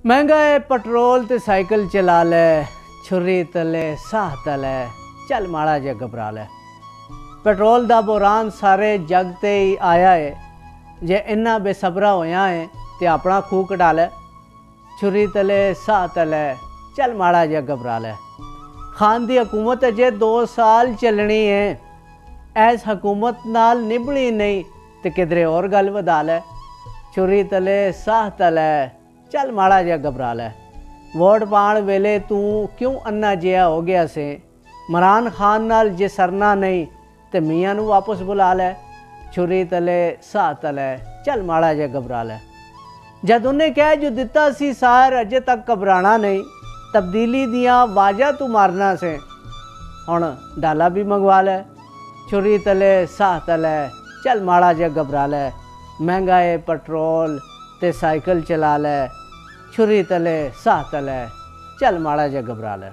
महंगा है पेट्रोल ते साइकिल चला ले, छुरी तले साह तले, चल माड़ा जा घबरा ले। पेट्रोल दा बुरान सारे जग ते ही आया है, जे इन्ना बेसबरा होया है ते अपना खूह कढा ले। छुरी तले साह तले, चल माड़ा जा घबरा ले। खान दी हुकूमत अजे 2 साल चलनी है, ऐस हुकूमत नाल निभनी नहीं ते किधरे और गल वधा ले। छुरी तले साह तले, चल माड़ा जा घबरा ले। वोट पाण वेले तू क्यों अन्ना जिहा हो गया से? इमरान खान नाल जे सरना नहीं ते मियाँ नू वापस बुला ले। छुरी तले साह तले, चल माड़ा जा घबरा ले। जद उन्हें कह जो दिता सी सार अजे तक घबराना नहीं, तब्दीली दियाँ वाजा तू मारना से, हुण डाला भी मंगवा ले। छुरी तले साह तले, चल माड़ा जा घबरा ले। महंगा है पेट्रोल ते साइकिल चला ले। छुरी तले साह तले, चल माड़ा जा घबरा ले।